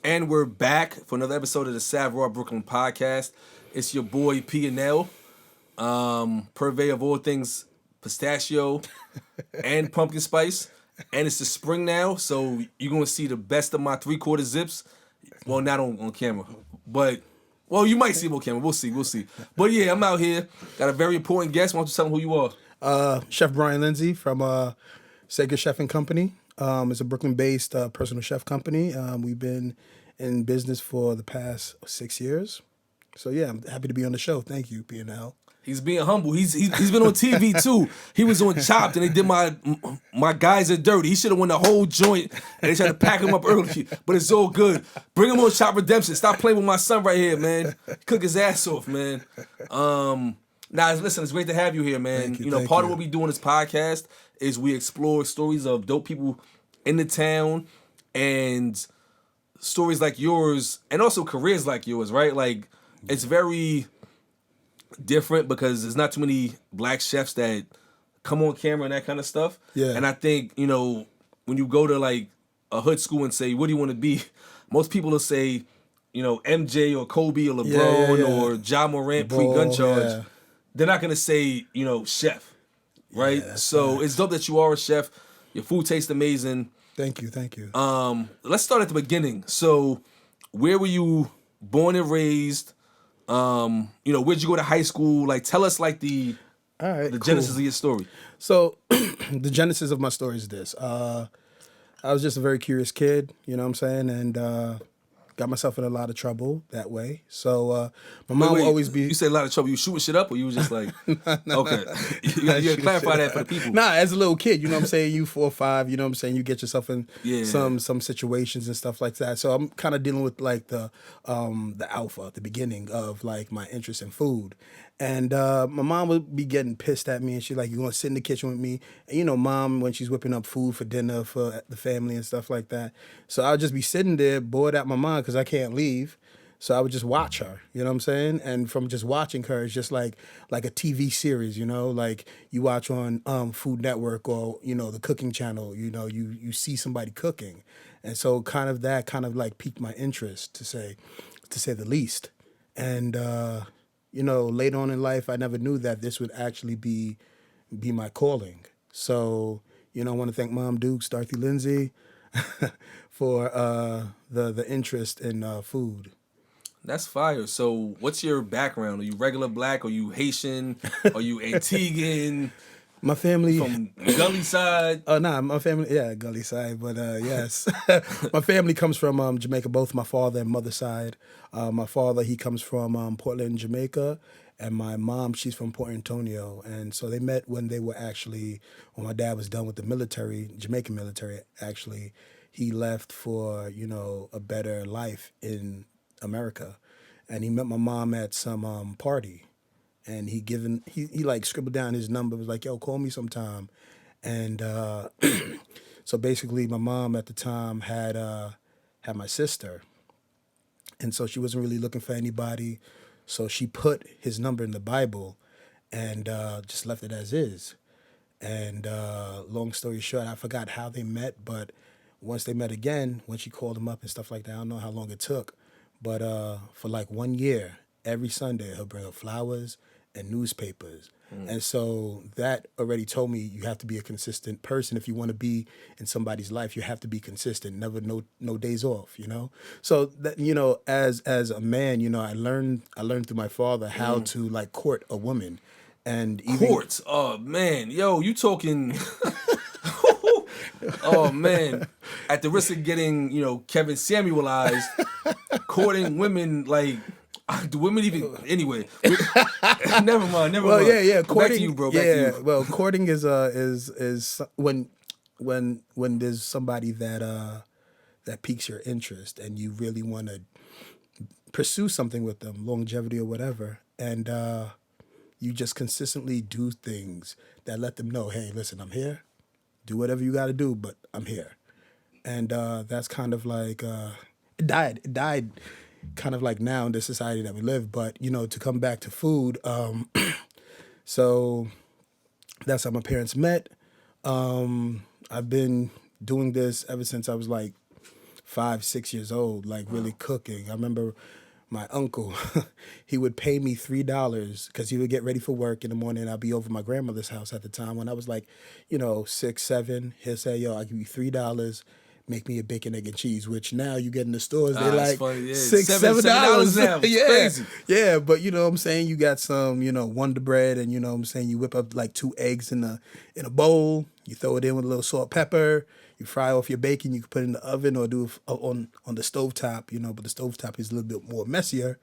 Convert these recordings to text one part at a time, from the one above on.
And we're back for another episode of the Savoir Brooklyn podcast. It's your boy P and L, purveyor of all things pistachio and pumpkin spice. And it's the spring now, so you're gonna see the best of my 3/4 zips. Well, not on camera, but you might see them on camera. We'll see. But yeah, I'm out here. Got a very important guest. Why don't you tell them who you are? Chef Bryan Lindsay from Sacred Chef NYC. It's a Brooklyn-based personal chef company. We've been in business for the past 6 years. So yeah, I'm happy to be on the show. Thank you, P&L. He's being humble. He's been on TV too. He was on Chopped and they did my guys are dirty. He should have won the whole joint and they tried to pack him up early. But it's all good. Bring him on Chopped Redemption. Stop playing with my son right here, man. Cook his ass off, man. Listen, it's great to have you here, man. Thank you, Part of what we do on this podcast is we explore stories of dope people in the town and stories like yours and also careers like yours, right? Like, it's very different because there's not too many black chefs that come on camera and that kind of stuff. Yeah. And I think, when you go to like a hood school and say, what do you want to be? Most people will say, MJ or Kobe or LeBron or Ja Morant pre-gun charge. Yeah. They're not going to say, chef, right? Yeah, so it's dope that you are a chef. Your food tastes amazing. Thank you. Let's start at the beginning. So where were you born and raised? Where'd you go to high school? Like, tell us like the genesis of your story. So the genesis of my story is this. I was just a very curious kid, you know what I'm saying? And got myself in a lot of trouble that way. So my mom would always be... You said a lot of trouble. You shooting shit up or you was just like... No. Okay. You gotta clarify that for the people. Nah, as a little kid, you know what I'm saying? You 4 or 5, you know what I'm saying? You get yourself in some situations and stuff like that. So I'm kind of dealing with like the alpha, the beginning of like my interest in food. And my mom would be getting pissed at me and she's like, you want to sit in the kitchen with me? And mom, when she's whipping up food for dinner for the family and stuff like that. So I'll just be sitting there bored out my mind because I can't leave. So I would just watch her, you know what I'm saying? And from just watching her, it's just like a TV series, like you watch on Food Network or, the cooking channel, you see somebody cooking. And so that like piqued my interest to say the least. And, later on in life, I never knew that this would actually be my calling. So, I want to thank Mom Dukes, Dorothy Lindsay, for the interest in food. That's fire. So what's your background? Are you regular black? Are you Haitian? Are you Antiguan? My family... From Gully side? Oh, nah, my family... Yeah, Gully side, but yes. My family comes from Jamaica, both my father and mother side. My father, he comes from Portland, Jamaica, and my mom, she's from Port Antonio. And so they met when they were actually... When my dad was done with the military, Jamaican military, actually, he left for, a better life in America. And he met my mom at some party. And he like scribbled down his number, was like, yo, call me sometime. And so basically my mom at the time had my sister. And so she wasn't really looking for anybody. So she put his number in the Bible and just left it as is. And long story short, I forgot how they met, but once they met again, when she called him up and stuff like that, I don't know how long it took. But for like 1 year, every Sunday, he'll bring her flowers and newspapers. And so that already told me you have to be a consistent person. If you want to be in somebody's life, you have to be consistent, never no days off, So that, as a man, I learned through my father how to like court a woman. And even Courts? Oh man. Yo, you talking oh man. At the risk of getting, Kevin Samuelized, courting women, like, do women even... Anyway. Never mind. Well, yeah. Courting, back to you, bro. Back to you. Well, courting is when there's somebody that piques your interest and you really want to pursue something with them, longevity or whatever, and you just consistently do things that let them know, hey, listen, I'm here. Do whatever you got to do, but I'm here. And that's kind of like, it died kind of like now in the society that we live. But, to come back to food, so that's how my parents met. I've been doing this ever since I was like 5, 6 years old, like really cooking. I remember my uncle, he would pay me $3 because he would get ready for work in the morning. I'd be over my grandmother's house at the time when I was like, 6, 7. He'll say, "Yo, I'll give you $3. Make me a bacon, egg, and cheese," which now you get in the stores, they like funny, yeah. $6, $7 $7. now. It's Yeah. crazy. Yeah, but you know what I'm saying? You got some, Wonder Bread, and you know what I'm saying? You whip up like 2 eggs in a bowl, you throw it in with a little salt, pepper, you fry off your bacon, you can put it in the oven or do it on the stovetop, but the stovetop is a little bit more messier.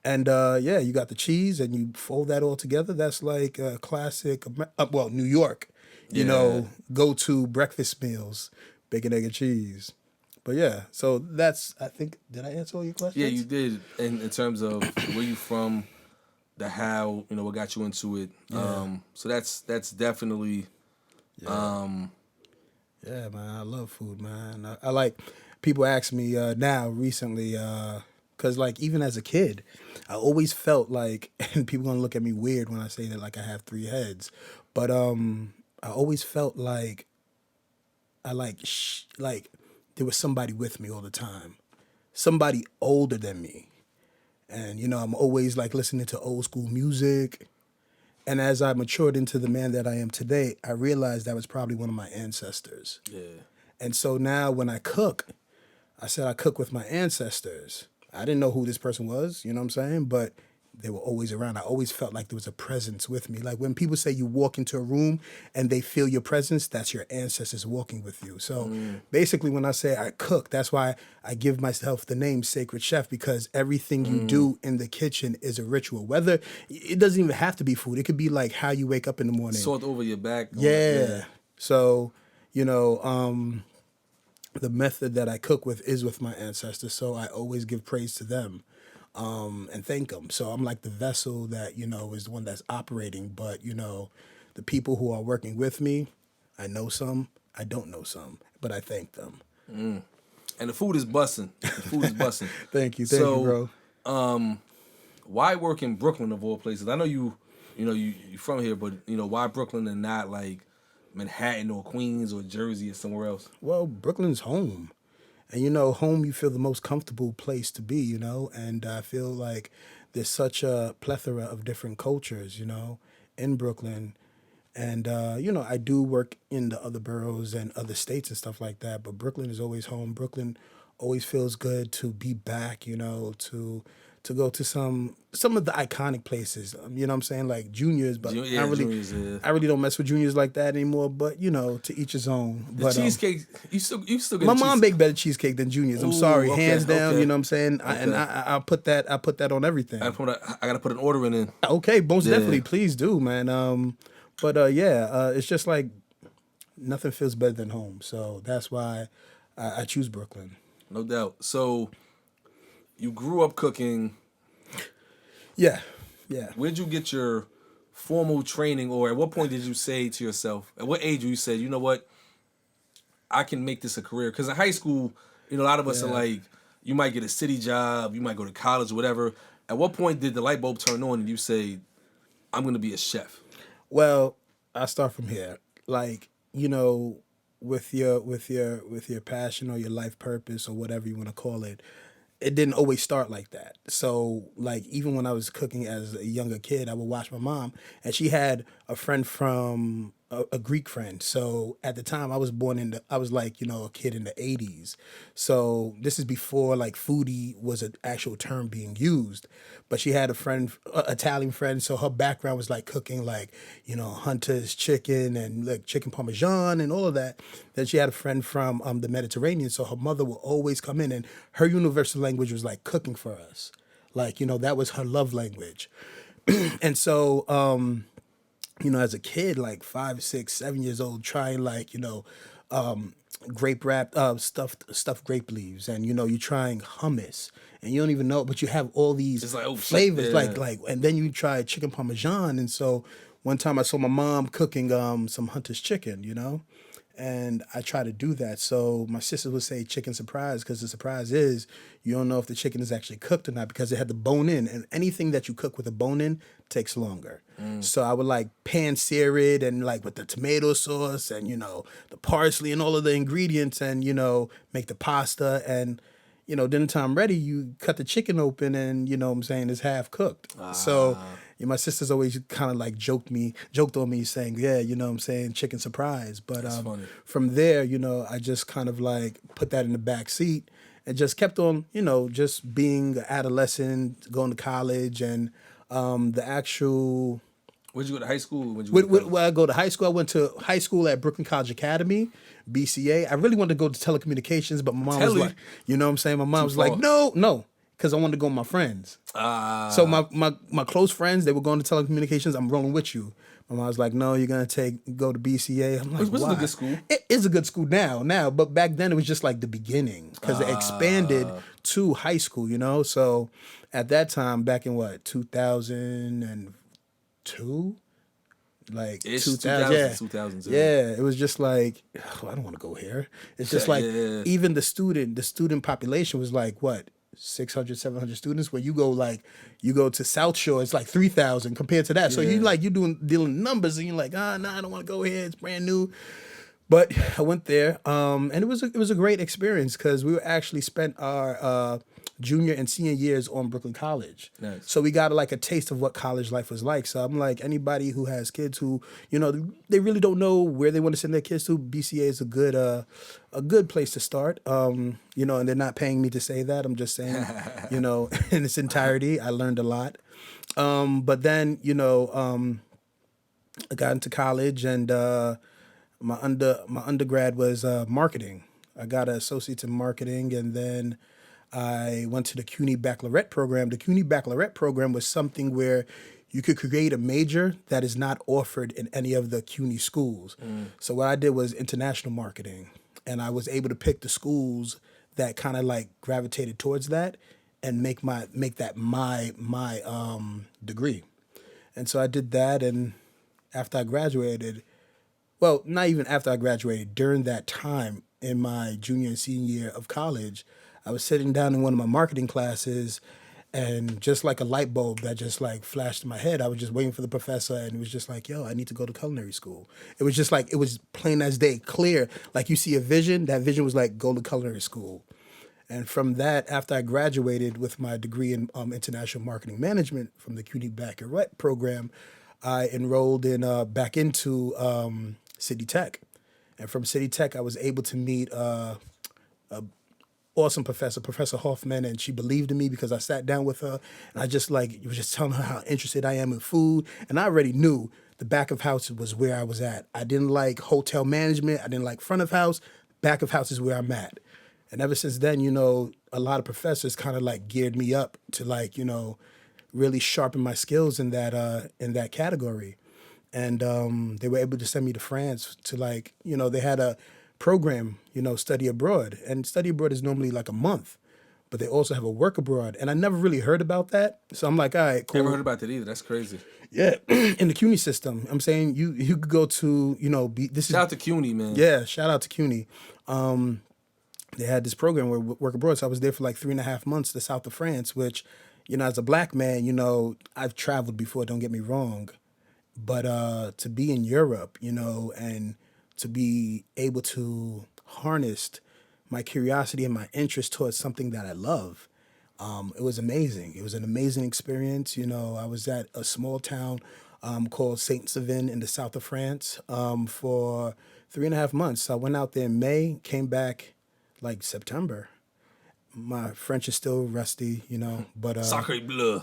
And you got the cheese and you fold that all together. That's like a classic, New York, go-to breakfast meals, bacon, egg, and cheese. But yeah, so that's, I think, did I answer all your questions? Yeah, you did. In terms of where you from, the how, what got you into it. Yeah. So that's definitely. Yeah, man, I love food, man. I like, people ask me now recently, because like even as a kid, I always felt like, and people gonna look at me weird when I say that like I have 3 heads, but I always felt like I like there was somebody with me all the time, somebody older than me, and I'm always like listening to old school music. And as I matured into the man that I am today, I realized that was probably one of my ancestors. Yeah. And so now when I cook, I said I cook with my ancestors. I didn't know who this person was, you know what I'm saying? But they were always around. I always felt like there was a presence with me. Like when people say you walk into a room and they feel your presence, that's your ancestors walking with you. So basically when I say I cook, that's why I give myself the name Sacred Chef, because everything you do in the kitchen is a ritual. Whether, it doesn't even have to be food. It could be like how you wake up in the morning. Salt over your back. Yeah. So, the method that I cook with is with my ancestors. So I always give praise to them. And thank them. So I'm like the vessel that, is the one that's operating. But, the people who are working with me, I know some, I don't know some, but I thank them. And the food is busting. Thank you, bro. Why work in Brooklyn of all places? I know you from here, but why Brooklyn and not like Manhattan or Queens or Jersey or somewhere else? Well, Brooklyn's home. And, home, you feel the most comfortable place to be, and I feel like there's such a plethora of different cultures, in Brooklyn. And, I do work in the other boroughs and other states and stuff like that, but Brooklyn is always home. Brooklyn always feels good to be back, to go to some of the iconic places, you know what I'm saying, like Junior's, but I really don't mess with Junior's like that anymore, but to each his own. The cheesecake, you still get my mom baked better cheesecake than Junior's. I'm sorry, hands down, you know what I'm saying? Okay. I'll put that on everything. I gotta put an order in. Okay, most definitely, please do, man. It's just like nothing feels better than home, so that's why I choose Brooklyn. No doubt. So you grew up cooking. Yeah. Where'd you get your formal training, or at what point did you say to yourself, at what age you said, you know what, I can make this a career? Because in high school, a lot of us are like, you might get a city job, you might go to college or whatever. At what point did the light bulb turn on and you say, I'm going to be a chef? Well, I start from here. Like, with your passion or your life purpose or whatever you want to call it, it didn't always start like that. So, like, even when I was cooking as a younger kid, I would watch my mom, and she had a friend from a Greek friend. So at the time, I was like, a kid in the 80s. So this is before like foodie was an actual term being used. But she had a friend, Italian friend. So her background was like cooking like, Hunter's chicken and like chicken Parmesan and all of that. Then she had a friend from the Mediterranean. So her mother would always come in, and her universal language was like cooking for us. Like, that was her love language. And so, as a kid, like 5, 6, 7 years old, trying like, grape wrap, stuffed grape leaves, and you're trying hummus, and you don't even know it, but you have all these flavors, like, and then you try chicken Parmesan. And so one time I saw my mom cooking some Hunter's chicken, And I try to do that. So my sister would say chicken surprise because the surprise is you don't know if the chicken is actually cooked or not because it had the bone in. And anything that you cook with a bone in takes longer. So I would like pan sear it and like with the tomato sauce and, the parsley and all of the ingredients and, make the pasta. And, then the time ready, you cut the chicken open and, what I'm saying, it's half cooked. So my sister's always kind of like joked on me saying, yeah, what I'm saying, chicken surprise. But funny. from there, I just kind of like put that in the back seat and just kept on, just being an adolescent, going to college and the actual... Where'd you go to high school? Where'd you go to college? Well, I go to high school. I went to high school at Brooklyn College Academy, BCA. I really wanted to go to telecommunications, but my mom was like, you know what I'm saying? My mom was like, no, because I wanted to go with my friends. So my close friends, they were going to telecommunications. I'm rolling with you. My mom was like, no, you're going to go to BCA. I'm like, Was it why? a good school? It is a good school now, but back then it was just like the beginning because it expanded to high school, So at that time, back in 2002, like It's 2000, yeah. 2000s, Yeah, it was just like, oh, I don't want to go here. It's just like even the student population was like what 600, 700 students. Where you go to South Shore, it's like 3,000 compared to that. So you're dealing numbers, and you're like, nah, I don't want to go here. It's brand new. But I went there, and it was a great experience because we actually spent our junior and senior years on Brooklyn College. Nice. So we got like a taste of what college life was like. So I'm like, anybody who has kids who, they really don't know where they want to send their kids to, BCA is a good place to start. And they're not paying me to say that. I'm just saying, in its entirety, I learned a lot. But then, I got into college and my undergrad was marketing. I got an associate's in marketing, and then I went to the CUNY Baccalaureate program. The CUNY Baccalaureate program was something where you could create a major that is not offered in any of the CUNY schools. So what I did was international marketing, and I was able to pick the schools that kind of like gravitated towards that and make that my degree. And so I did that, and after I graduated, well, not even after I graduated, during that time in my junior and senior year of college, I was sitting down in one of my marketing classes, and just like a light bulb that just like flashed in my head, I was just waiting for the professor, and it was just like, yo, I need to go to culinary school. It was just like, it was plain as day, clear. Like you see a vision, that vision was like, go to culinary school. And from that, after I graduated with my degree in international marketing management from the CUNY Baccalaureate program, I enrolled back into City Tech. And from City Tech, I was able to meet a awesome professor, Professor Hoffman, and she believed in me because I sat down with her and I just was just telling her how interested I am in food. And I already knew the back of house was where I was at. I didn't like hotel management. I didn't like front of house. Back of house is where I'm at. And ever since then, a lot of professors kind of like geared me up to like, really sharpen my skills in that category. And they were able to send me to France to like, they had a program, study abroad. And study abroad is normally like a month, but they also have a work abroad. And I never really heard about that. So I'm like, all right, cool. Never heard about that either. That's crazy. Yeah, in the CUNY system. I'm saying you could go to, Shout out to CUNY, man. Yeah, shout out to CUNY. They had this program where work abroad. So I was there for like 3.5 months to the south of France, which, as a black man, I've traveled before, don't get me wrong. But to be in Europe, and to be able to harness my curiosity and my interest towards something that I love, it was amazing. It was an amazing experience. I was at a small town called Saint-Savin in the south of France for 3.5 months. So I went out there in May, came back like September. My French is still rusty, but... Sacred bleu.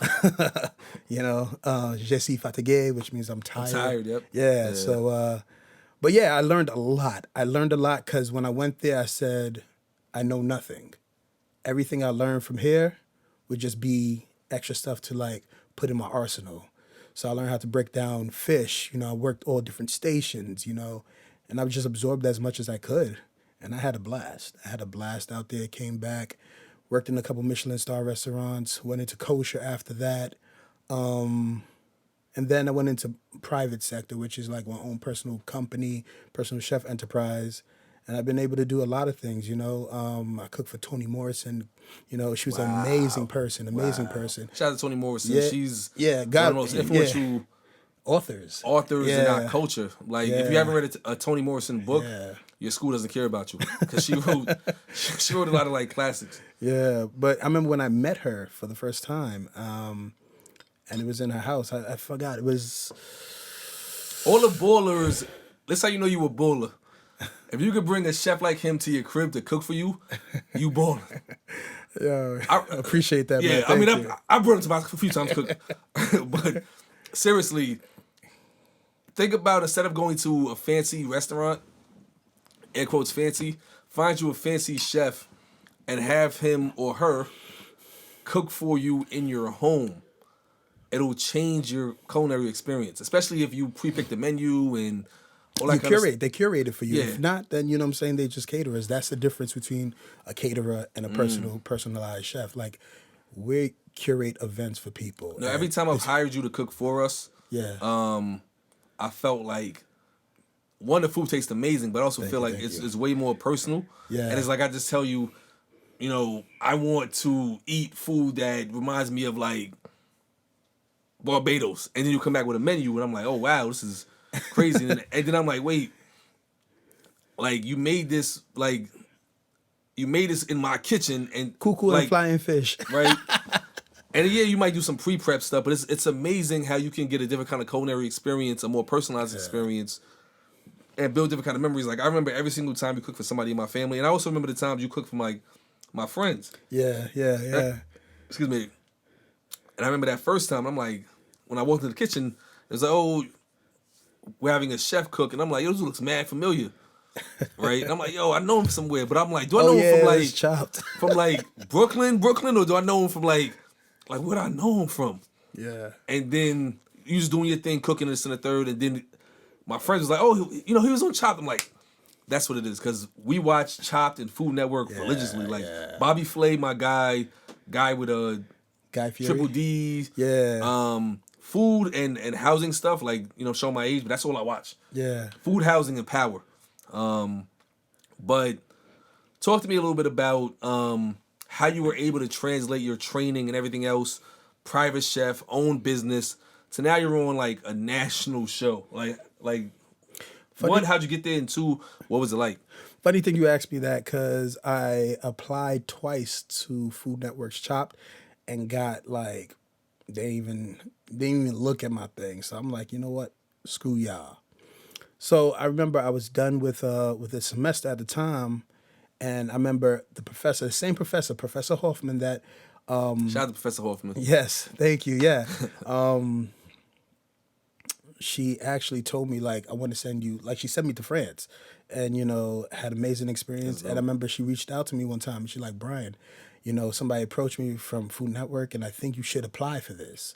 Je suis fatigué, which means I'm tired. Tired, yep. Yeah, so... but yeah, I learned a lot. I learned a lot because when I went there, I said, I know nothing. Everything I learned from here would just be extra stuff to like put in my arsenal. So I learned how to break down fish. I worked all different stations, and I just absorbed as much as I could. And I had a blast. I had a blast out there, came back, worked in a couple Michelin star restaurants, went into kosher after that. And And then I went into private sector, which is like my own personal company, personal chef enterprise. And I've been able to do a lot of things, you know. I cooked for Toni Morrison. You know, she was an amazing Wow. person. Shout out to Toni Morrison. Yeah, She's yeah, one of God, the most influential authors. in our culture. Like, if you haven't read a Toni Morrison book, Yeah. your school doesn't care about you, because she wrote a lot of like classics. Yeah, but I remember when I met her for the first time, and it was in her house. I forgot. It was... All the ballers. That's how you know you a baller. If you could bring a chef like him to your crib to cook for you, you baller. Yeah, I appreciate that, Yeah, man. I mean, Thank you. I brought him to my house a few times cook, but seriously, think about, instead of going to a fancy restaurant, air quotes fancy, find you a fancy chef and have him or her cook for you in your home. It'll change your culinary experience, especially if you pre-pick the menu and all that kind of stuff. They curate it for you. Yeah. If not, then you know what I'm saying, they just caterers. That's the difference between a caterer and a personalized chef. Like, we curate events for people. Now, every time I've hired you to cook for us, Yeah. I felt like, one, the food tastes amazing, but I also feel like it's way more personal. Yeah. And it's like, I just tell you, you know, I want to eat food that reminds me of like Barbados, and then you come back with a menu, and I'm like, oh wow, this is crazy. And then I'm like, wait, like you made this in my kitchen, and Cuckoo like, and flying fish. right? And yeah, you might do some pre-prep stuff, but it's amazing how you can get a different kind of culinary experience, a more personalized experience, and build different kind of memories. Like, I remember every single time you cook for somebody in my family, and I also remember the times you cooked for my friends. Yeah. Excuse me. And I remember that first time, I'm like, when I walked in the kitchen, it was like, oh, we're having a chef cook, and I'm like, yo, this looks mad familiar, right? And I'm like, yo, I know him somewhere, but I'm like, do I know him from like Chopped. from like Brooklyn, or do I know him from like where do I know him from? Yeah. And then you just doing your thing, cooking this and the third, and then my friends was like, oh, you know, he was on Chopped. I'm like, that's what it is, because we watch Chopped and Food Network religiously. Like Bobby Flay, my guy with a Guy Fieri. Triple D's, food and housing stuff, like, you know, show my age, but that's all I watch. Yeah. Food, housing, and power. But talk to me a little bit about how you were able to translate your training and everything else, private chef, own business, to now you're on like a national show. Like one, how'd you get there? And two, what was it like? Funny thing you asked me that, because I applied twice to Food Network's Chopped and got like, they didn't even look at my thing. So I'm like, you know what? Screw y'all. So I remember I was done with a semester at the time, and I remember the same professor, Professor Hoffman, that Shout out to Professor Hoffman. yes, thank you. Yeah. She actually told me, like, I want to send you, like, she sent me to France, and, you know, had amazing experience. And I remember she reached out to me one time, and she's like, Bryan, you know, somebody approached me from Food Network, and I think you should apply for this.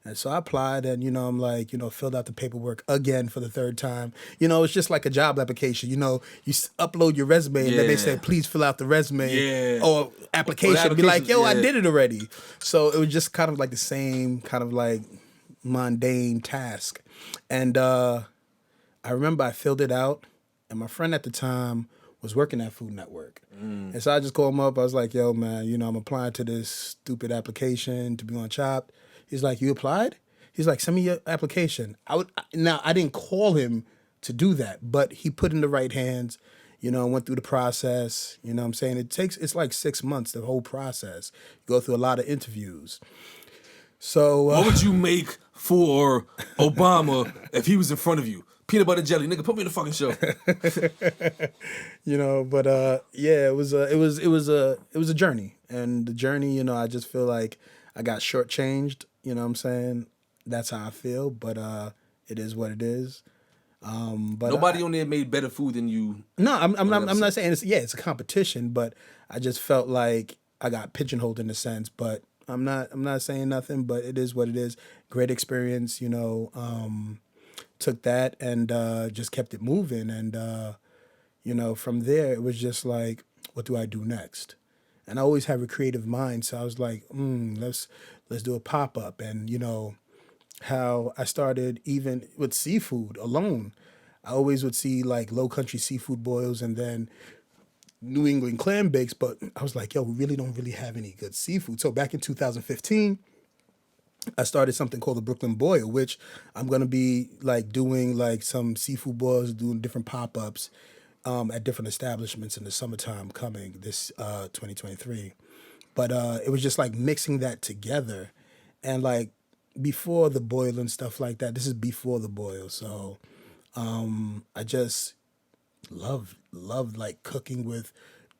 And so I applied, and, you know, I'm like, you know, filled out the paperwork again for the third time. You know, it's just like a job application. You know, you upload your resume, and then they say, please fill out the resume or application. Be like, yo, I did it already. So it was just kind of like the same kind of like mundane task. And I remember I filled it out, and my friend at the time was working at Food Network. And so I just called him up. I was like, yo, man, you know, I'm applying to this stupid application to be on Chopped. He's like, you applied? He's like, send me your application. Now, I didn't call him to do that, but he put in the right hands, you know, went through the process. You know what I'm saying? It's like 6 months, the whole process. You go through a lot of interviews. So what would you make for Obama if he was in front of you? Peanut butter jelly, nigga, put me in the fucking show. You know, but yeah, it was a journey, and the journey, you know, I just feel like I got shortchanged. You know what I'm saying? That's how I feel, but it is what it is. But nobody on there made better food than you. No, I'm not saying it's a competition, but I just felt like I got pigeonholed in a sense. But I'm not saying nothing, but it is what it is. Great experience, you know. Took that and just kept it moving, and you know, from there it was just like, what do I do next? And I always have a creative mind, so I was like, let's do a pop-up. And you know, how I started even with seafood alone. I always would see like low country seafood boils and then New England clam bakes, but I was like, yo, we really don't really have any good seafood. So back in 2015, I started something called the Brooklyn Boil, which I'm gonna be like doing like some seafood boils, doing different pop-ups at different establishments in the summertime coming this 2023. But it was just like mixing that together, and like before the boil and stuff like that. This is before the boil, so I just love like cooking with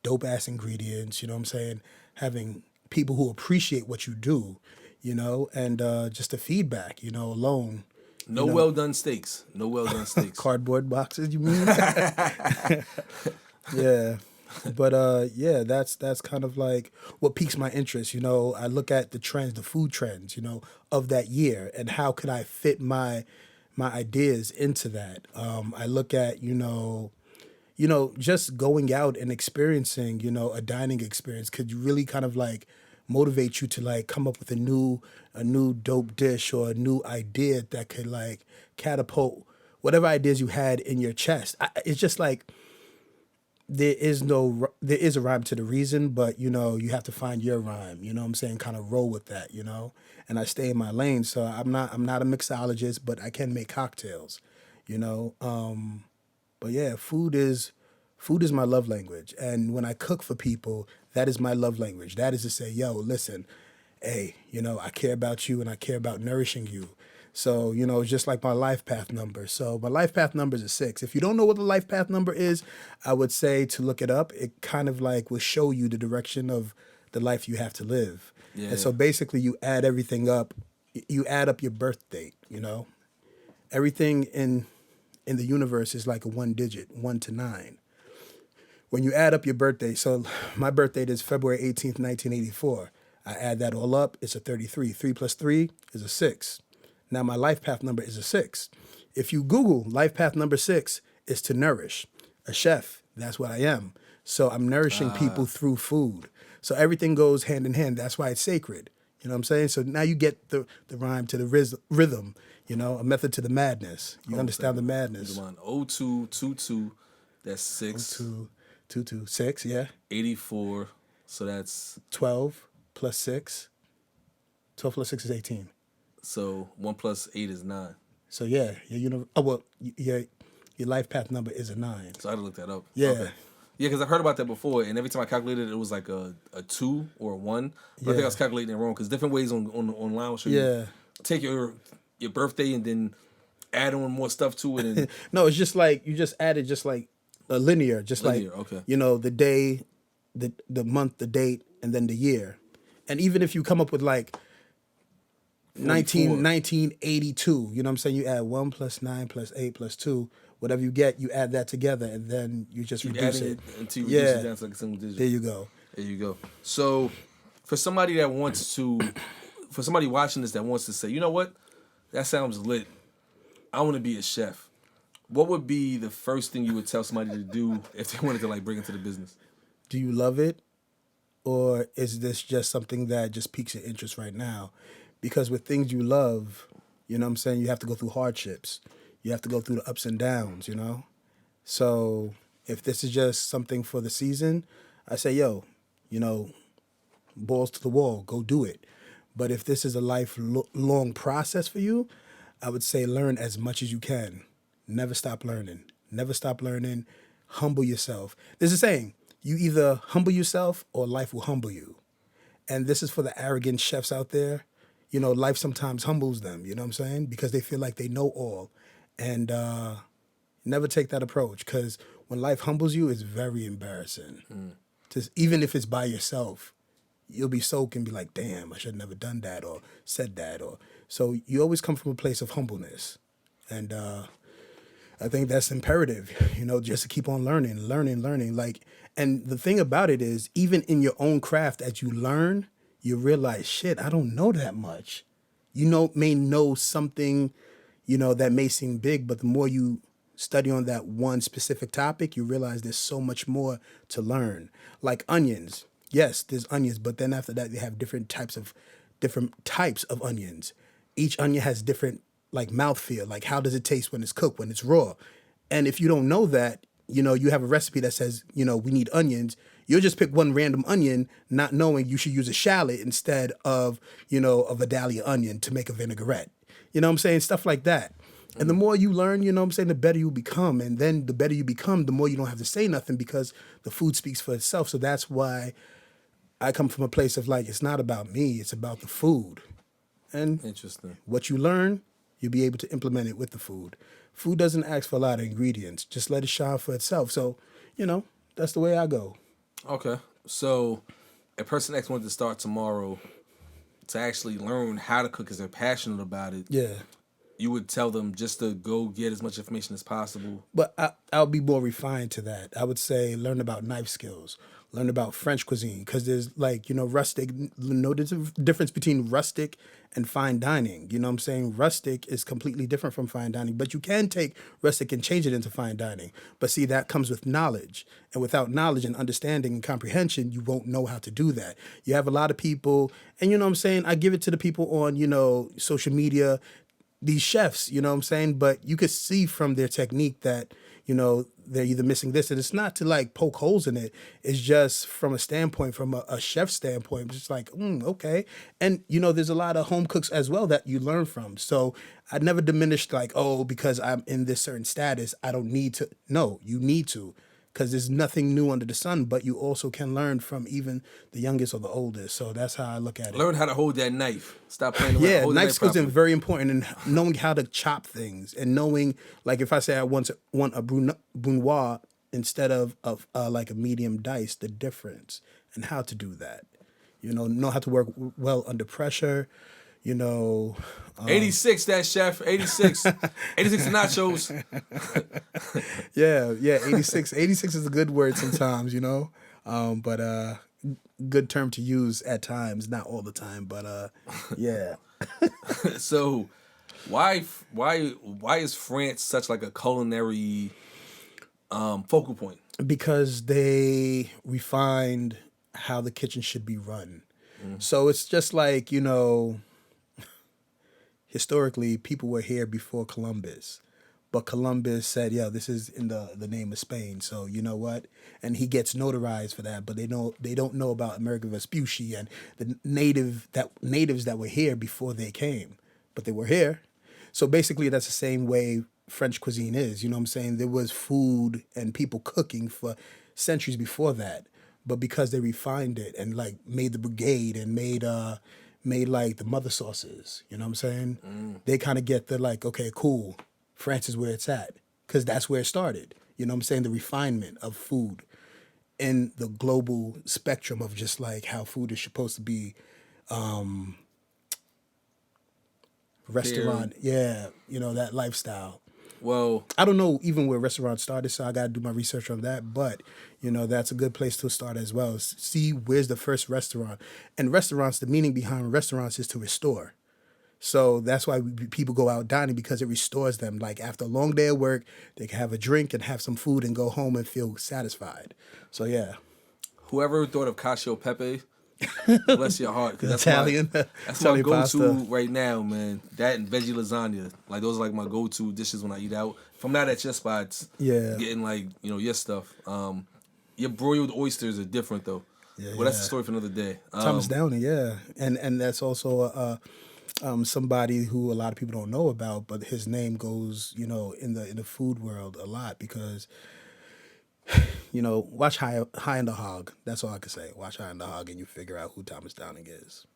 dope ass ingredients, you know what I'm saying? Having people who appreciate what you do, and just the feedback, alone. No well done steaks. No well done steaks. Cardboard boxes, you mean? Yeah. But yeah, that's kind of like what piques my interest. I look at the trends, the food trends, of that year, and how could I fit my ideas into that. I look at, just going out and experiencing, a dining experience could really kind of like motivate you to like come up with a new dope dish or a new idea that could like catapult whatever ideas you had in your chest. It's just like there is a rhyme to the reason, but you have to find your rhyme. You know what I'm saying? Kind of roll with that. And I stay in my lane. So I'm not a mixologist, but I can make cocktails. But yeah, food is my love language. And when I cook for people, that is my love language. That is to say, yo, listen, hey, I care about you and I care about nourishing you. So, it's just like my life path number. So my life path number is a 6. If you don't know what the life path number is, I would say to look it up. It kind of like will show you the direction of the life you have to live. Yeah. And so basically you add everything up. You add up your birth date, Everything in the universe is like a 1 digit, 1 to 9. When you add up your birthday, so my birth date is February 18th, 1984. I add that all up, it's a 33. 3 plus 3 is a 6. Now my life path number is a 6. If you Google life path number 6, is to nourish. A chef, that's what I am. So I'm nourishing people through food. So everything goes hand in hand. That's why it's sacred. You know what I'm saying? So now you get the rhyme to the rhythm, a method to the madness. You understand the madness. 0222, that's 6. 226, yeah. 84, so that's 12 plus 6. 12 plus 6 is 18. So 1 plus 8 is 9. So yeah, your life path number is a 9. So I had to look that up. Yeah. Okay. Yeah, because I've heard about that before, and every time I calculated it was like a 2 or a 1. But I think I was calculating it wrong, because different ways online will show you take your birthday and then add on more stuff to it. And no, it's just like you just added just like a linear, okay. The day, the month, the date, and then the year. And even if you come up with like 1982, you know what I'm saying? You add 1 plus 9 plus 8 plus 2, whatever you get, you add that together, and then you just reduce it. Until you reduce it down to like a single digit. There you go. There you go. So for somebody watching this that wants to say, you know what? That sounds lit. I want to be a chef. What would be the first thing you would tell somebody to do if they wanted to like bring into the business? Do you love it? Or is this just something that just piques your interest right now? Because with things you love, you know what I'm saying, you have to go through hardships. You have to go through the ups and downs, So if this is just something for the season, I say, yo, balls to the wall, go do it. But if this is a lifelong process for you, I would say learn as much as you can. Never stop learning. Never stop learning. Humble yourself. There's a saying, you either humble yourself or life will humble you. And this is for the arrogant chefs out there. Life sometimes humbles them, you know what I'm saying? Because they feel like they know all. And never take that approach, because when life humbles you, it's very embarrassing. Even if it's by yourself, you'll be soaked and be like, damn, I should have never done that or said that. So you always come from a place of humbleness. And I think that's imperative, just to keep on learning. Like, and the thing about it is, even in your own craft, as you learn, you realize, shit, I don't know that much. May know something, that may seem big, but the more you study on that one specific topic, you realize there's so much more to learn. Like onions. Yes, there's onions, but then after that, they have different types of onions. each onion has different like mouthfeel. Like how does it taste when it's cooked, when it's raw? And if you don't know that, you have a recipe that says, we need onions. You'll just pick one random onion, not knowing you should use a shallot instead of, a Vidalia onion to make a vinaigrette. You know what I'm saying? Stuff like that. And the more you learn, the better you become. And then the better you become, the more you don't have to say nothing because the food speaks for itself. So that's why I come from a place of like, it's not about me, it's about the food. And interesting. What you learn, you'll be able to implement it with the food. Food doesn't ask for a lot of ingredients. Just let it shine for itself. So, that's the way I go. Okay. So a person X wanted to start tomorrow to actually learn how to cook because they're passionate about it. Yeah. You would tell them just to go get as much information as possible. But I'll be more refined to that. I would say learn about knife skills, learn about French cuisine, because there's like, rustic, there's a difference between rustic and fine dining. You know what I'm saying? Rustic is completely different from fine dining, but you can take rustic and change it into fine dining. But see, that comes with knowledge. And without knowledge and understanding and comprehension, you won't know how to do that. You have a lot of people, and you know what I'm saying? I give it to the people on, social media, these chefs, you know what I'm saying? But you could see from their technique that, they're either missing this. And it's not to like poke holes in it. It's just from a standpoint, from a chef standpoint, it's just like, okay. And, there's a lot of home cooks as well that you learn from. So I never diminished like, because I'm in this certain status, I don't need to. No, you need to. Because there's nothing new under the sun, but you also can learn from even the youngest or the oldest. So that's how I look at it. Learn how to hold that knife. Stop playing around. Yeah, hold knife skills are properly. very important, and knowing how to chop things, and knowing, like if I say I want a brunoise instead of like a medium dice, the difference and how to do that. Know how to work well under pressure. 86, that chef. 86. 86 nachos. Yeah, 86. 86 is a good word sometimes, but good term to use at times, not all the time, but yeah. So, why is France such like a culinary focal point? Because they refined how the kitchen should be run. So it's just like, historically, people were here before Columbus. But Columbus said, this is in the name of Spain. So you know what? And he gets notarized for that. But they don't know about America Vespucci and the natives that were here before they came. But they were here. So basically, that's the same way French cuisine is. You know what I'm saying? There was food and people cooking for centuries before that. But because they refined it and like made the brigade and made like the mother sauces, you know what I'm saying? They kind of get the like, okay, cool, France is where it's at. Because that's where it started. You know what I'm saying? The refinement of food in the global spectrum of just like how food is supposed to be restaurant. Yeah, that lifestyle. Well, I don't know even where restaurants started, so I got to do my research on that. But, that's a good place to start as well. See where's the first restaurant. And restaurants, the meaning behind restaurants is to restore. So that's why people go out dining, because it restores them. Like after a long day of work, they can have a drink and have some food and go home and feel satisfied. So, yeah. whoever thought of cacio e pepe, bless your heart. That's Italian. That's my Italian go-to pasta. right now, man. That and veggie lasagna. Like, those are like my go-to dishes when I eat out. If I'm not at your spots, Yeah. getting like, your stuff. Your broiled oysters are different, though. Yeah, Well, that's yeah. a story for another day. Thomas Downey, yeah. And that's also somebody who a lot of people don't know about, but his name goes, in the food world a lot because, watch High in the Hog. That's all I can say. Watch High in the Hog and you figure out who Thomas Downing is.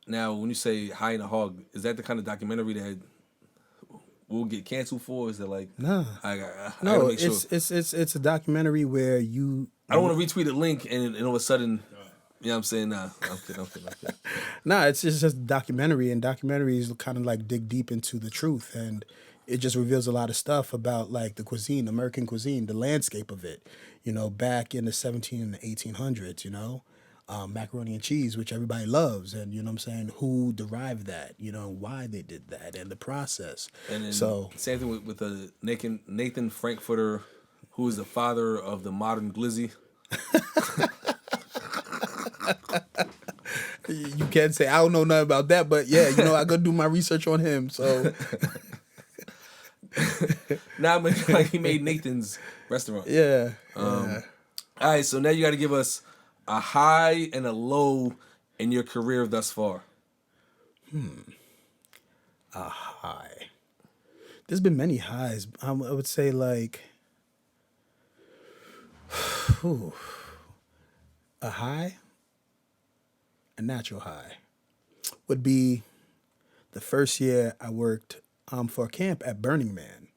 Now, when you say High in the Hog, is that the kind of documentary that we'll get canceled for? Is it like, Nah. I No, gotta make sure. it's a documentary where you... I don't want to retweet a link and all of a sudden, you know what I'm saying? Nah, I'm kidding. Nah, it's just a documentary, and documentaries kind of like dig deep into the truth, and it just reveals a lot of stuff about like the cuisine, American cuisine, the landscape of it, back in the 17 and the 1800s, macaroni and cheese, which everybody loves, and you know what I'm saying, who derived that, why they did that, and the process. And then So same thing with Nathan Frankfurter, who is the father of the modern glizzy. You can say I don't know nothing about that, but yeah, you know, I go do my research on him. So Now like he made Nathan's restaurant. yeah. All right, so now you got to give us a high and a low in your career thus far. A high. There's been many highs. I would say like a high, a natural high would be the first year I worked for a camp at Burning Man.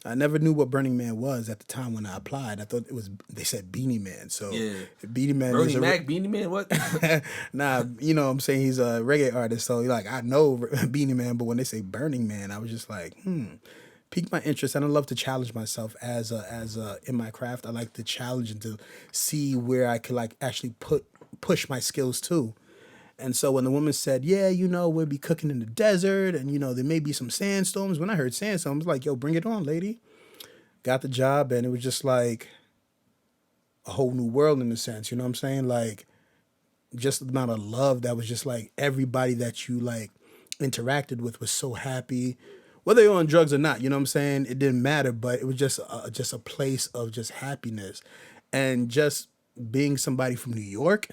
I never knew what Burning Man was at the time when I applied. I thought it was, they said Beanie Man. So Yeah. Beanie Man Bernie is Mac, Beanie Man, what? nah, you know what I'm saying? He's a reggae artist. So like, I know Beanie Man, but when they say Burning Man, I was just like, piqued my interest. And I love to challenge myself as a in my craft. I like to challenge and to see where I could like actually push my skills too. And so when the woman said, yeah, you know, we'll be cooking in the desert and, you know, there may be some sandstorms. When I heard sandstorms, I was like, yo, bring it on, lady. Got the job, and it was just like a whole new world in a sense. You know what I'm saying? Like, just the amount of love that was just like everybody that you like interacted with was so happy. Whether you're on drugs or not, you know what I'm saying? It didn't matter, but it was just a place of just happiness. And just being somebody from New York,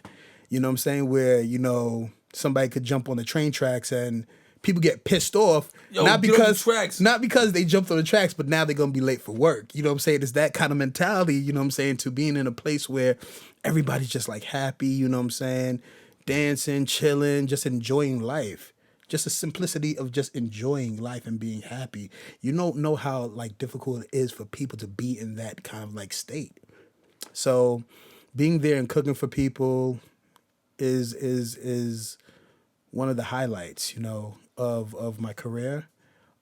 you know what I'm saying, where, you know, somebody could jump on the train tracks and people get pissed off, Yo, not get on the because tracks. not because they jumped on the tracks, but now they're gonna be late for work. You know what I'm saying? It's that kind of mentality, you know what I'm saying, to being in a place where everybody's just like happy, you know what I'm saying, dancing, chilling, just enjoying life. Just the simplicity of just enjoying life and being happy. You don't know how like difficult it is for people to be in that kind of like state. So being there and cooking for people is one of the highlights, you know, of my career.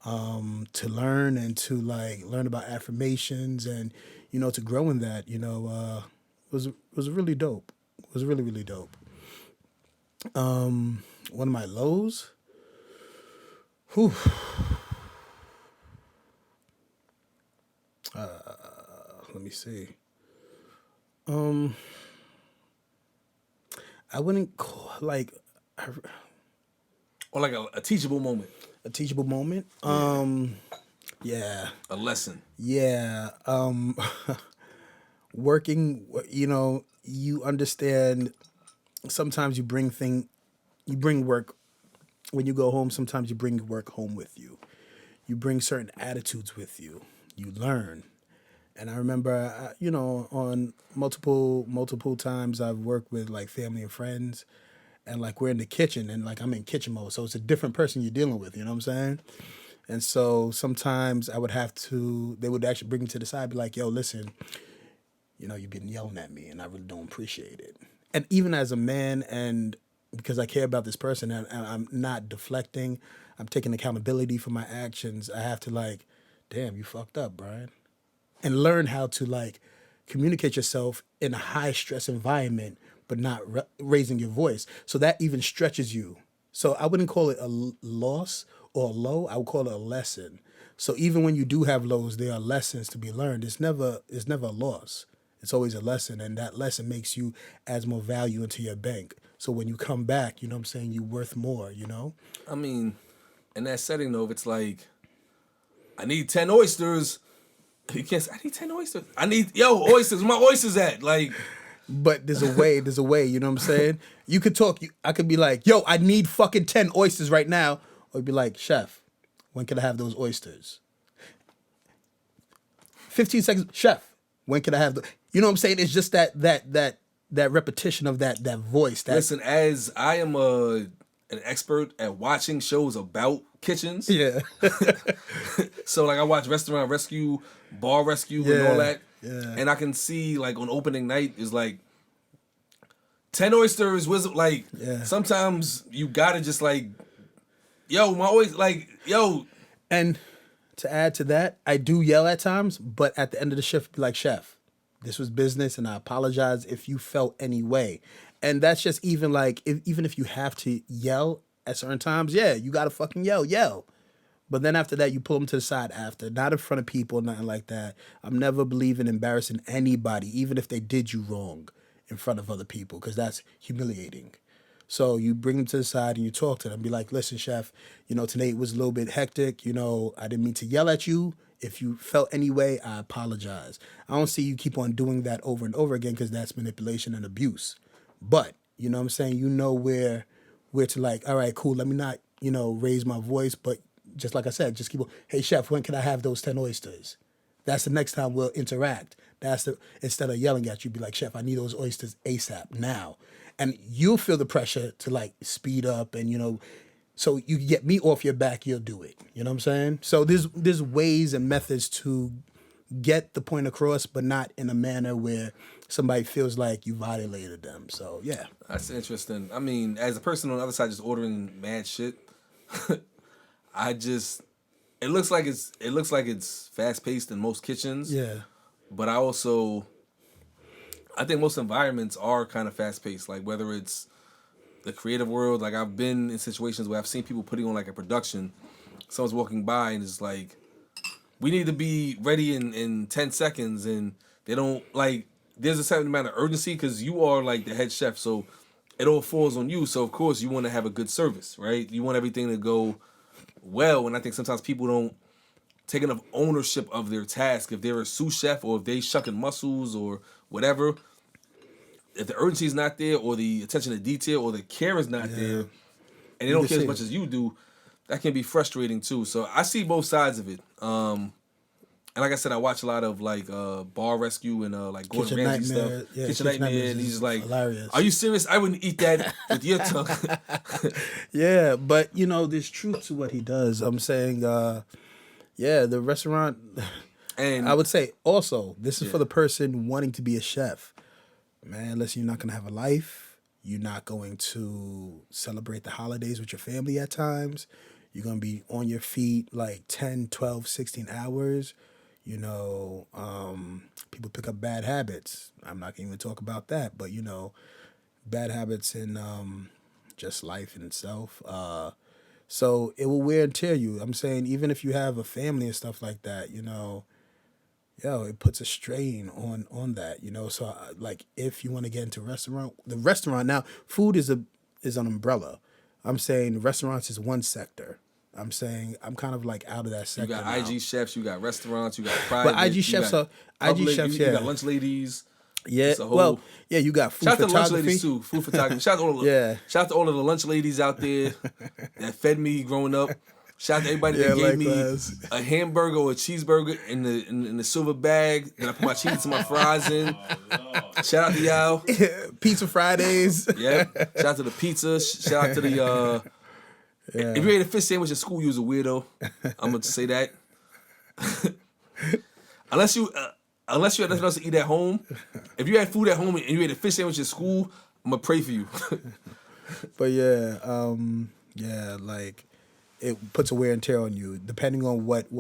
To learn and to like learn about affirmations and, you know, to grow in that, you know, was really dope. It was really, really dope. One of my lows. Whew. Let me see. I wouldn't call like Or like a teachable moment. a teachable moment. Yeah. A lesson. Yeah. Working, you know, you understand sometimes you bring work when you go home, sometimes you bring work home with you. You bring certain attitudes with you. You learn. And I remember, you know, on multiple times I've worked with like family and friends, and like we're in the kitchen and like I'm in kitchen mode. So it's a different person you're dealing with, you know what I'm saying? And so sometimes they would actually bring me to the side, be like, yo, listen, you know, you've been yelling at me and I really don't appreciate it. And even as a man, and because I care about this person and I'm not deflecting, I'm taking accountability for my actions, I have to like, damn, you fucked up, Bryan. And learn how to like communicate yourself in a high stress environment, but not raising your voice. So that even stretches you. So I wouldn't call it a loss or a low. I would call it a lesson. So even when you do have lows, there are lessons to be learned. It's never a loss. It's always a lesson. And that lesson makes you adds more value into your bank. So when you come back, you know what I'm saying, you're worth more, you know? I mean, in that setting though, if it's like, I need 10 oysters. You can't say, I need 10 oysters. I need, oysters. Where my oysters at? Like, but there's a way, you know what I'm saying? You could talk, I could be like, yo, I need fucking 10 oysters right now. Or be like, chef, when can I have those oysters? 15 seconds, chef, when can I have the, you know what I'm saying? It's just that repetition of that voice. Listen, as I am an expert at watching shows about kitchens. Yeah. So like I watch Restaurant Rescue, Bar Rescue, and all that. Yeah. And I can see like on opening night is like 10 oysters was like sometimes you gotta just like, yo, my oyster, like, yo. And to add to that, I do yell at times, but at the end of the shift, be like, chef, this was business and I apologize if you felt any way. And that's just even like, even if you have to yell at certain times, yeah, you gotta fucking yell. But then after that, you pull them to the side after, not in front of people, nothing like that. I'm never believing embarrassing anybody, even if they did you wrong in front of other people, because that's humiliating. So you bring them to the side and you talk to them. Be like, listen, chef, today was a little bit hectic. I didn't mean to yell at you. If you felt any way, I apologize. I don't see you keep on doing that over and over again because that's manipulation and abuse. But, you know what I'm saying? Where to like, all right, cool, let me not, raise my voice. But just like I said, just keep on, hey, chef, when can I have those 10 oysters? That's the next time we'll interact. Instead of yelling at you, be like, chef, I need those oysters ASAP now. And you'll feel the pressure to like speed up and, so you get me off your back, you'll do it. You know what I'm saying? So there's ways and methods to get the point across, but not in a manner where somebody feels like you violated them. So yeah. That's interesting. I mean, as a person on the other side just ordering mad shit, it looks like it's fast paced in most kitchens. Yeah. But I think most environments are kind of fast paced. Like whether it's the creative world, like I've been in situations where I've seen people putting on like a production. Someone's walking by and it's like, we need to be ready in 10 seconds, and they don't like. There's a certain amount of urgency because you are like the head chef, so it all falls on you. So of course you want to have a good service, right? You want everything to go well, and I think sometimes people don't take enough ownership of their task. If they're a sous chef or if they shucking muscles or whatever, if the urgency is not there or the attention to detail or the care is not there, and they don't care as much as you do, that can be frustrating too. So I see both sides of it. And like I said, I watch a lot of like Bar Rescue and like Gordon Ramsay stuff. Yeah, Kitchen Nightmare, and he's just like, hilarious. "Are you serious? I wouldn't eat that with your tongue." Yeah, but there's truth to what he does. I'm saying, the restaurant. And I would say also, this is for the person wanting to be a chef. Man, listen, you're not going to have a life. You're not going to celebrate the holidays with your family at times. You're going to be on your feet like 10, 12, 16 hours. People pick up bad habits. I'm not going to even talk about that, but, bad habits in just life in itself. So it will wear and tear you. I'm saying even if you have a family and stuff like that, it puts a strain on that, So like if you want to get into the restaurant now, food is an umbrella. I'm saying restaurants is one sector. I'm saying I'm kind of like out of that sector. You got now. IG chefs, you got restaurants, you got private. But IG chefs, you got lunch ladies. Yeah, you got food shout photography. Shout out to lunch ladies too. Food photography. Shout out to all of the lunch ladies out there that fed me growing up. Shout out to everybody that gave me a hamburger or a cheeseburger in the silver bag that I put my cheese and my fries in. Shout out to y'all. Pizza Fridays. Yeah. Shout out to the pizza. Shout out to the if you ate a fish sandwich at school, you was a weirdo. I'm gonna say that. Unless you had nothing else to eat at home. If you had food at home and you ate a fish sandwich at school, I'm gonna pray for you. But like it puts a wear and tear on you, depending on what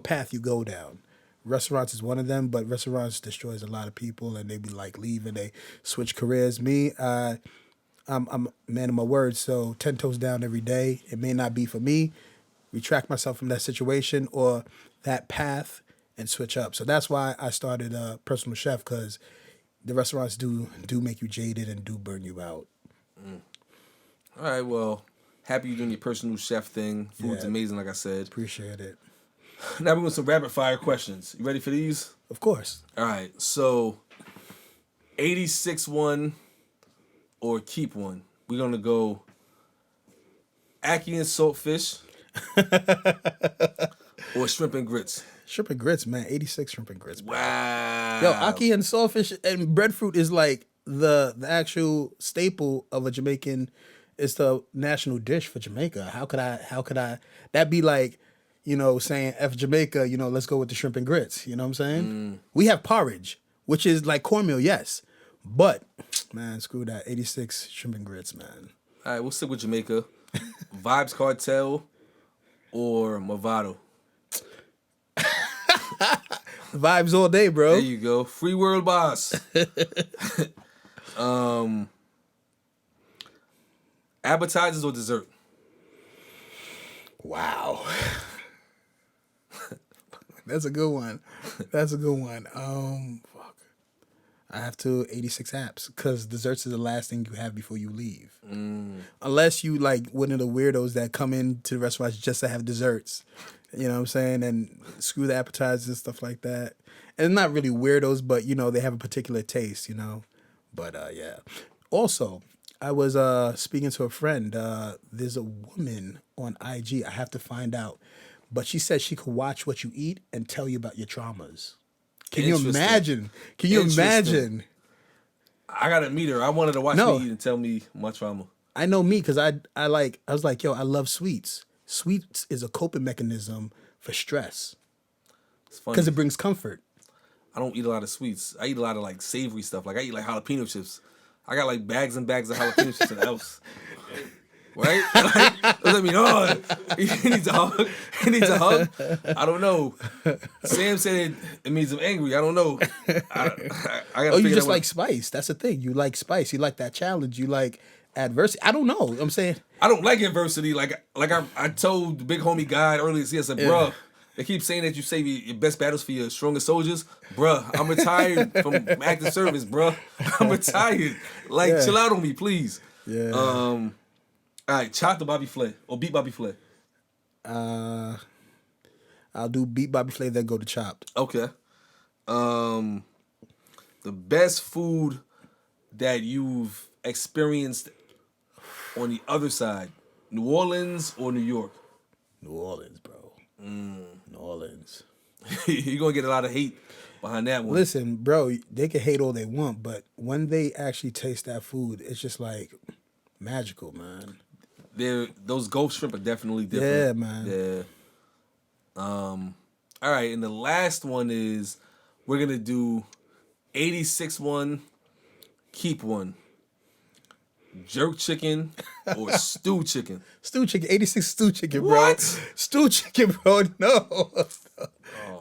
path you go down. Restaurants is one of them, but restaurants destroys a lot of people, and they be like leaving, they switch careers. Me, I'm a man of my word, so 10 toes down every day. It may not be for me. Retract myself from that situation or that path and switch up. So that's why I started a personal chef, because the restaurants do make you jaded and do burn you out. All right, well, happy you're doing your personal chef thing. Food's amazing, like I said. Appreciate it. Now we're going to some rapid fire questions. You ready for these? Of course. All right, so 86 one or keep one. We're going to go ackee and saltfish or shrimp and grits. Shrimp and grits, man. 86 shrimp and grits. Man. Wow. Yo, ackee and saltfish and breadfruit is like the actual staple of a Jamaican. It's the national dish for Jamaica. How could I that be like, saying F Jamaica, let's go with the shrimp and grits. You know what I'm saying? We have porridge, which is like cornmeal, yes. But, man, screw that. 86 shrimp and grits, man. All right, we'll stick with Jamaica. Vibes Cartel or Movado? Vibes all day, bro. There you go. Free World Boss. Appetizers or dessert? Wow. That's a good one. Fuck. I have to 86 apps because desserts is the last thing you have before you leave. Unless you like one of the weirdos that come into the restaurants just to have desserts. You know what I'm saying? And screw the appetizers and stuff like that. And not really weirdos, but you know, they have a particular taste, you know. But yeah. Also, I was speaking to a friend. There's a woman on IG. I have to find out. But she said she could watch what you eat and tell you about your traumas. Can you imagine? Can you imagine? I gotta meet her. I wanted to watch me eat and tell me my trauma. I know me because I was like, yo, I love sweets. Sweets is a coping mechanism for stress. It's funny because it brings comfort. I don't eat a lot of sweets. I eat a lot of like savory stuff. Like I eat like jalapeno chips. I got like bags and bags of jalapeno chips in the house. Right? Like, does that mean, oh, he needs a hug? He needs a hug? I don't know. Sam said it means I'm angry. I don't know. I gotta you just like spice. That's the thing. You like spice. You like that challenge. You like adversity. I don't know. I'm saying. I don't like adversity. Like I told the big homie guy earlier this year, I said, bruh, they keep saying that you save your best battles for your strongest soldiers. Bruh, I'm retired from active service, bruh. I'm retired. Like, chill out on me, please. Yeah. All right, chop the Bobby Flay or beat Bobby Flay. I'll do beat Bobby Flay, then go to chopped. Okay. The best food that you've experienced on the other side, New Orleans or New York? New Orleans, bro. New Orleans. You're going to get a lot of hate behind that one. Listen, bro, they can hate all they want, but when they actually taste that food, it's just like magical, man. Those Gulf shrimp are definitely different. Yeah, man. Yeah. All right, and the last one is we're gonna do 86 one, keep one. Jerk chicken or stew chicken. Stew chicken, 86 stew chicken, bro. What? Stew chicken, bro. No.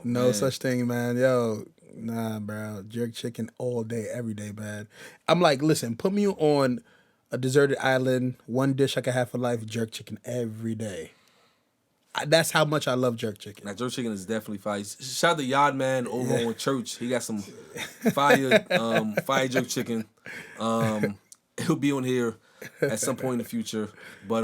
No man. such thing, man. Yo, nah, bro. Jerk chicken all day, every day, man. I'm like, listen, put me on a deserted island, one dish I can have for life, jerk chicken every day. That's how much I love jerk chicken. Now, jerk chicken is definitely fire. Shout out to Yard Man over on Church. He got some fire jerk chicken. He'll be on here at some point in the future. But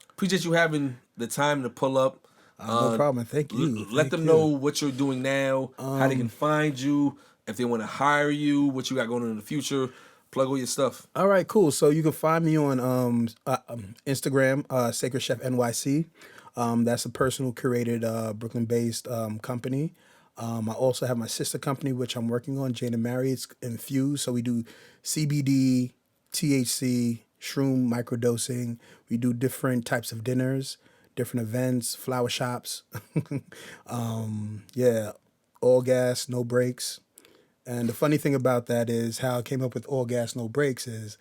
appreciate you having the time to pull up. No problem. Thank you. Let them know what you're doing now, how they can find you, if they want to hire you, what you got going on in the future. Plug all your stuff. All right, cool. So you can find me on Instagram, Sacred Chef NYC. That's a personal curated Brooklyn-based company. I also have my sister company, which I'm working on, Jane and Mary. It's infused. So we do CBD, THC, shroom microdosing. We do different types of dinners, different events, flower shops. All gas, no breaks. And the funny thing about that is how I came up with all gas, no breaks is,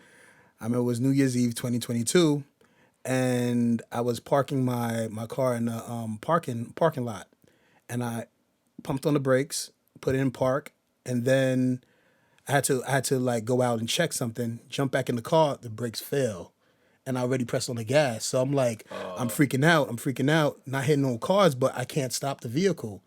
I remember it was New Year's Eve 2022, and I was parking my car in the parking lot, and I pumped on the brakes, put it in park, and then I had to like go out and check something, jump back in the car, the brakes fail, and I already pressed on the gas. So I'm like, I'm freaking out, not hitting no cars, but I can't stop the vehicle.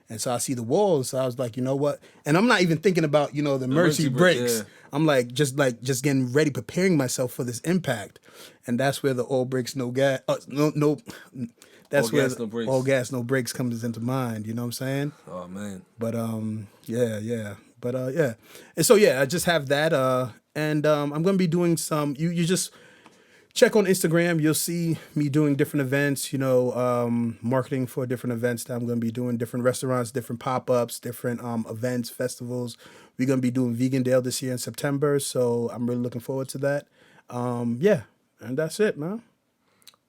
And so I see the walls, so I was like, you know what? And I'm not even thinking about, the emergency brakes. Yeah. I'm just getting ready, preparing myself for this impact. And that's where the all brakes, no gas, no. That's where all gas, no brakes comes into mind. You know what I'm saying? Oh man. But yeah. But yeah. And so yeah, I just have that. And I'm gonna be doing some. You just check on Instagram. You'll see me doing different events, marketing for different events that I'm going to be doing, different restaurants, different pop-ups, different events, festivals. We're going to be doing Vegan Dale this year in September, so I'm really looking forward to that. And that's it, man.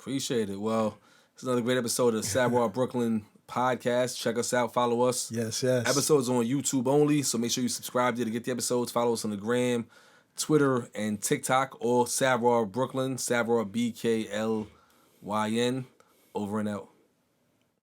Appreciate it. Well, it's another great episode of the Savoir Brooklyn podcast. Check us out. Follow us. Yes. Episodes on YouTube only, so make sure you subscribe there to get the episodes. Follow us on the gram, Twitter, and TikTok, or Savoir Brooklyn, Savoir BKLYN. Over and out.